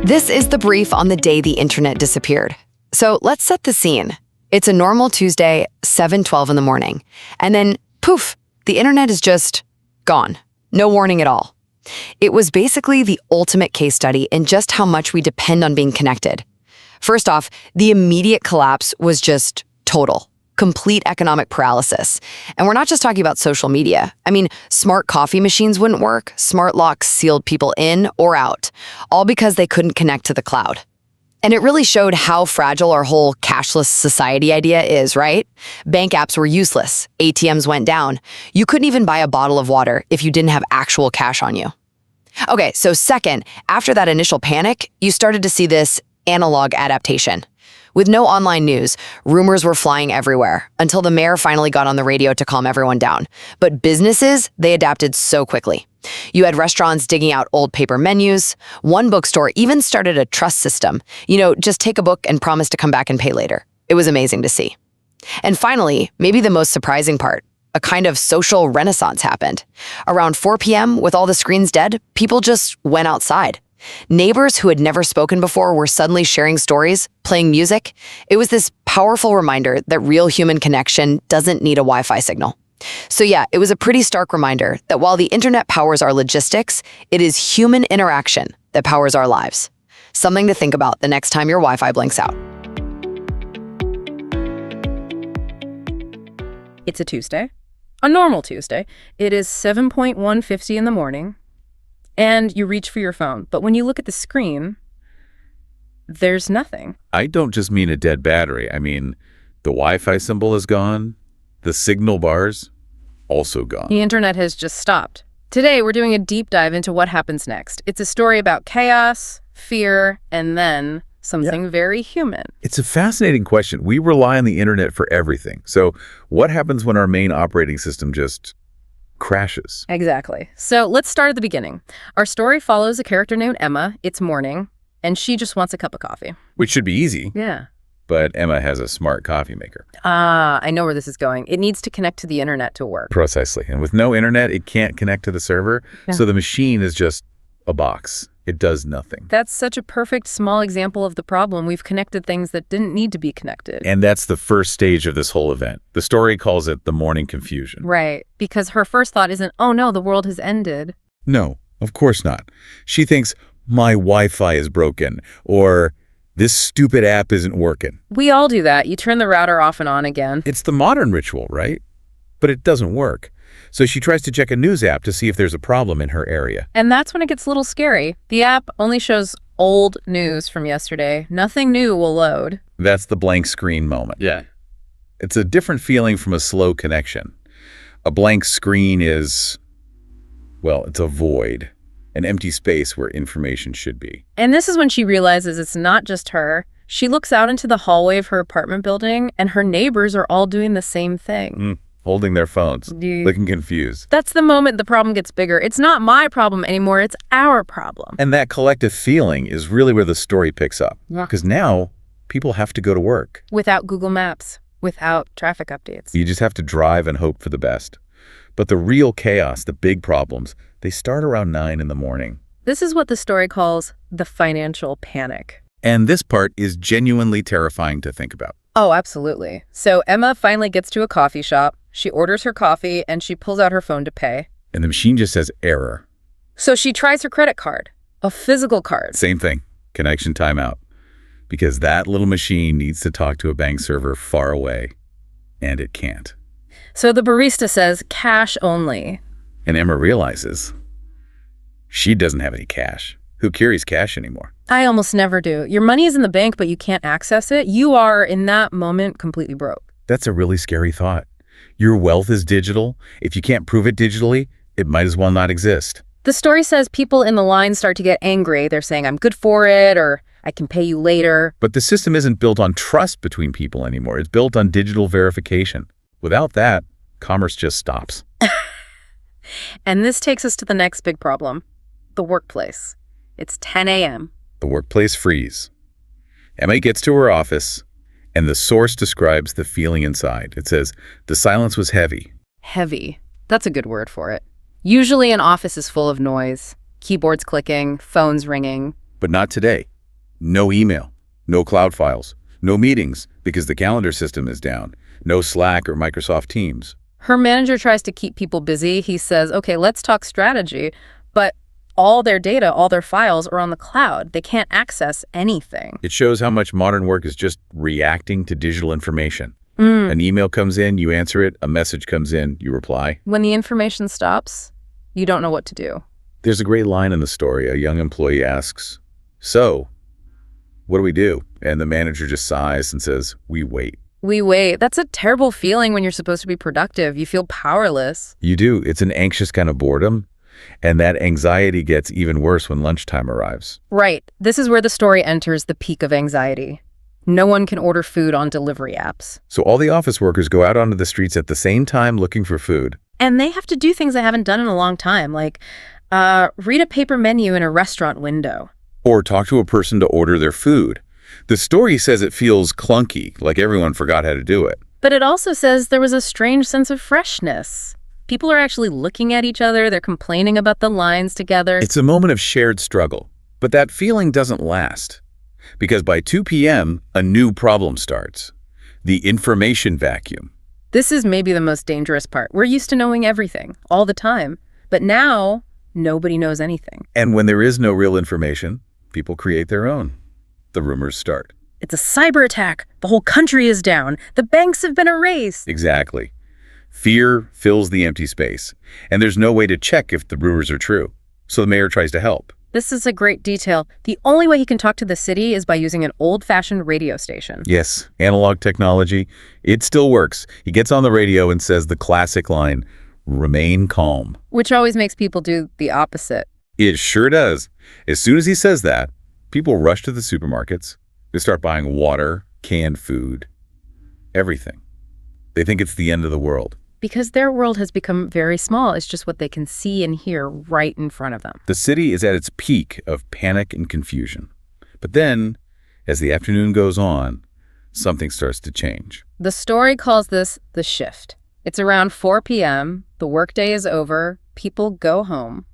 This is the brief on the day the internet disappeared. So let's set the scene. It's a normal Tuesday, 7:12 in the morning. And then, poof, the internet is just gone. No warning at all. It was basically the ultimate case study in just how much we depend on being connected. First off, the immediate collapse was just total. Complete economic paralysis. And we're not just talking about social media. I mean, smart coffee machines wouldn't work, smart locks sealed people in or out, all because they couldn't connect to the cloud. And it really showed how fragile our whole cashless society idea is, right? Bank apps were useless, ATMs went down. You couldn't even buy a bottle of water if you didn't have actual cash on you. Okay, so second, after that initial panic, you started to see this analog adaptation. With no online news, rumors were flying everywhere until the mayor finally got on the radio to calm everyone down. But businesses, they adapted so quickly. You had restaurants digging out old paper menus. One bookstore even started a trust system. Just take a book and promise to come back and pay later. It was amazing to see. And finally, maybe the most surprising part, a kind of social renaissance happened. Around 4 p.m., with all the screens dead, people just went outside. Neighbors who had never spoken before were suddenly sharing stories, playing music. It was this powerful reminder that real human connection doesn't need a Wi-Fi signal. So yeah, it was a pretty stark reminder that while the internet powers our logistics, it is human interaction that powers our lives. Something to think about the next time your Wi-Fi blinks out. It's a Tuesday, a normal Tuesday. It is 7:50 in the morning. And you reach for your phone. But when you look at the screen, there's nothing. I don't just mean a dead battery. I mean, the Wi-Fi symbol is gone. The signal bars, also gone. The internet has just stopped. Today, we're doing a deep dive into what happens next. It's a story about chaos, fear, and then something very human. It's a fascinating question. We rely on the internet for everything. So what happens when our main operating system just crashes? Exactly. So let's start at the beginning. Our story follows a character named Emma. It's morning, and she just wants a cup of coffee. Which should be easy. Yeah. But Emma has a smart coffee maker. I know where this is going. It needs to connect to the internet to work. Precisely. And with no internet, it can't connect to the server. Yeah. So the machine is just a box. It does nothing. That's such a perfect small example of the problem. We've connected things that didn't need to be connected. And that's the first stage of this whole event. The story calls it the morning confusion. Right. Because her first thought isn't, oh no, the world has ended. No, of course not. She thinks, my Wi-Fi is broken, or this stupid app isn't working. We all do that. You turn the router off and on again. It's the modern ritual, right? But it doesn't work. So she tries to check a news app to see if there's a problem in her area. And that's when it gets a little scary. The app only shows old news from yesterday. Nothing new will load. That's the blank screen moment. Yeah. It's a different feeling from a slow connection. A blank screen is, well, it's a void, an empty space where information should be. And this is when she realizes it's not just her. She looks out into the hallway of her apartment building, and her neighbors are all doing the same thing. Holding their phones, looking confused. That's the moment the problem gets bigger. It's not my problem anymore, it's our problem. And that collective feeling is really where the story picks up. Because now, people have to go to work. Without Google Maps, without traffic updates. You just have to drive and hope for the best. But the real chaos, the big problems, they start around 9 in the morning. This is what the story calls the financial panic. And this part is genuinely terrifying to think about. Oh, absolutely. So Emma finally gets to a coffee shop. She orders her coffee and she pulls out her phone to pay. And the machine just says error. So she tries her credit card, a physical card. Same thing, connection timeout. Because that little machine needs to talk to a bank server far away, and it can't. So the barista says cash only. And Emma realizes she doesn't have any cash. Who carries cash anymore? I almost never do. Your money is in the bank, but you can't access it. You are, in that moment, completely broke. That's a really scary thought. Your wealth is digital. If you can't prove it digitally, it might as well not exist. The story says people in the line start to get angry. They're saying, I'm good for it, or I can pay you later. But the system isn't built on trust between people anymore. It's built on digital verification. Without that, commerce just stops. And this takes us to the next big problem, the workplace. It's 10 a.m. The workplace freeze. Emma gets to her office, and the source describes the feeling inside. It says, the silence was heavy. Heavy. That's a good word for it. Usually an office is full of noise, keyboards clicking, phones ringing. But not today. No email, no cloud files, no meetings because the calendar system is down, no Slack or Microsoft Teams. Her manager tries to keep people busy. He says, okay, let's talk strategy, but all their data, all their files are on the cloud. They can't access anything. It shows how much modern work is just reacting to digital information. An email comes in, you answer it. A message comes in, you reply. When the information stops, you don't know what to do. There's a great line in the story. A young employee asks, "So, what do we do?" And the manager just sighs and says, "We wait." We wait. That's a terrible feeling when you're supposed to be productive. You feel powerless. You do. It's an anxious kind of boredom. And that anxiety gets even worse when lunchtime arrives. Right. This is where the story enters the peak of anxiety. No one can order food on delivery apps. So all the office workers go out onto the streets at the same time looking for food. And they have to do things they haven't done in a long time, like read a paper menu in a restaurant window. Or talk to a person to order their food. The story says it feels clunky, like everyone forgot how to do it. But it also says there was a strange sense of freshness. People are actually looking at each other. They're complaining about the lines together. It's a moment of shared struggle. But that feeling doesn't last. Because by 2 p.m., a new problem starts. The information vacuum. This is maybe the most dangerous part. We're used to knowing everything, all the time. But now, nobody knows anything. And when there is no real information, people create their own. The rumors start. It's a cyber attack. The whole country is down. The banks have been erased. Exactly. Fear fills the empty space. And there's no way to check if the rumors are true. So the mayor tries to help. This is a great detail. The only way he can talk to the city is by using an old-fashioned radio station. Yes, analog technology. It still works. He gets on the radio and says the classic line, "Remain calm." Which always makes people do the opposite. It sure does. As soon as he says that, people rush to the supermarkets. They start buying water, canned food, everything. They think it's the end of the world. Because their world has become very small. It's just what they can see and hear right in front of them. The city is at its peak of panic and confusion. But then, as the afternoon goes on, something starts to change. The story calls this the shift. It's around 4 p.m. The workday is over. People go home.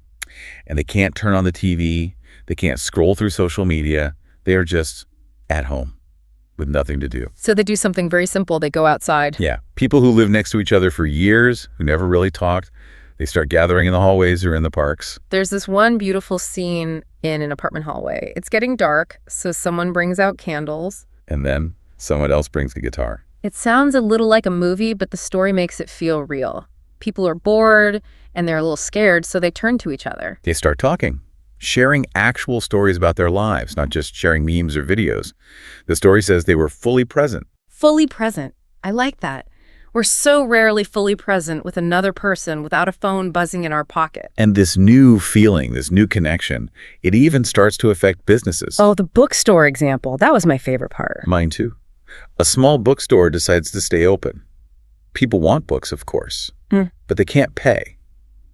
And they can't turn on the TV. They can't scroll through social media. They are just at home with nothing to do. So they do something very simple. They go outside. Yeah. People who live next to each other for years, who never really talked, they start gathering in the hallways or in the parks. There's this one beautiful scene in an apartment hallway. It's getting dark, so someone brings out candles. And then someone else brings a guitar. It sounds a little like a movie, but the story makes it feel real. People are bored, and they're a little scared, so they turn to each other. They start talking, sharing actual stories about their lives, not just sharing memes or videos. The story says they were fully present. Fully present. I like that. We're so rarely fully present with another person without a phone buzzing in our pocket. And this new feeling, this new connection, it even starts to affect businesses. Oh, the bookstore example. That was my favorite part. Mine too. A small bookstore decides to stay open. People want books, of course, but they can't pay.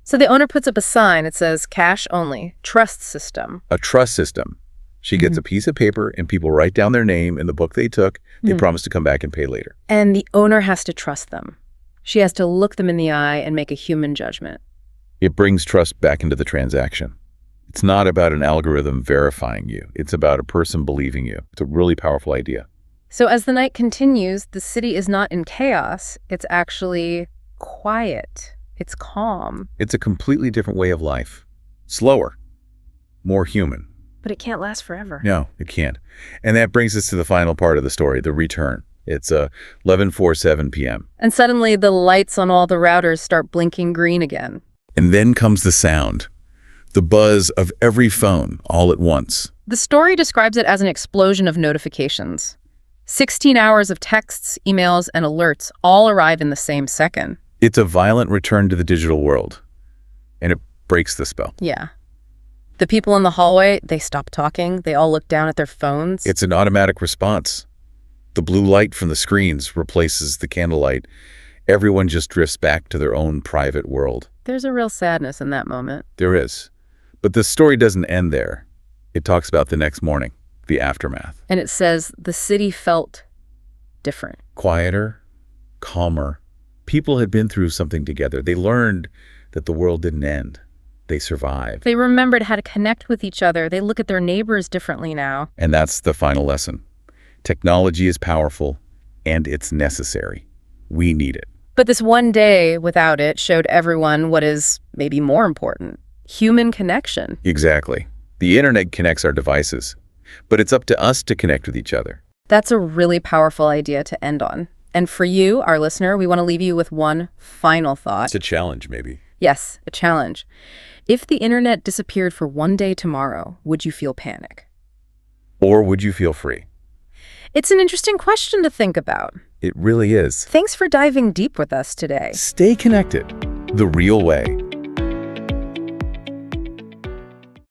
So the owner puts up a sign. It says, cash only, trust system. A trust system. She gets a piece of paper and people write down their name in the book they took. They promise to come back and pay later. And the owner has to trust them. She has to look them in the eye and make a human judgment. It brings trust back into the transaction. It's not about an algorithm verifying you. It's about a person believing you. It's a really powerful idea. So as the night continues, the city is not in chaos. It's actually quiet. It's calm. It's a completely different way of life. Slower. More human. But it can't last forever. No, it can't. And that brings us to the final part of the story, the return. It's 11:47 p.m. And suddenly the lights on all the routers start blinking green again. And then comes the sound. The buzz of every phone all at once. The story describes it as an explosion of notifications. 16 hours of texts, emails, and alerts all arrive in the same second. It's a violent return to the digital world. And it breaks the spell. Yeah. The people in the hallway, they stop talking. They all look down at their phones. It's an automatic response. The blue light from the screens replaces the candlelight. Everyone just drifts back to their own private world. There's a real sadness in that moment. There is. But the story doesn't end there. It talks about the next morning, the aftermath. And it says the city felt different. Quieter, calmer. People had been through something together. They learned that the world didn't end. They survived. They remembered how to connect with each other. They look at their neighbors differently now. And that's the final lesson. Technology is powerful, and it's necessary. We need it. But this one day without it showed everyone what is maybe more important: human connection. Exactly. The internet connects our devices, but it's up to us to connect with each other. That's a really powerful idea to end on. And for you, our listener, we want to leave you with one final thought. It's a challenge, maybe. Yes, a challenge. If the internet disappeared for one day tomorrow, would you feel panic? Or would you feel free? It's an interesting question to think about. It really is. Thanks for diving deep with us today. Stay connected the real way.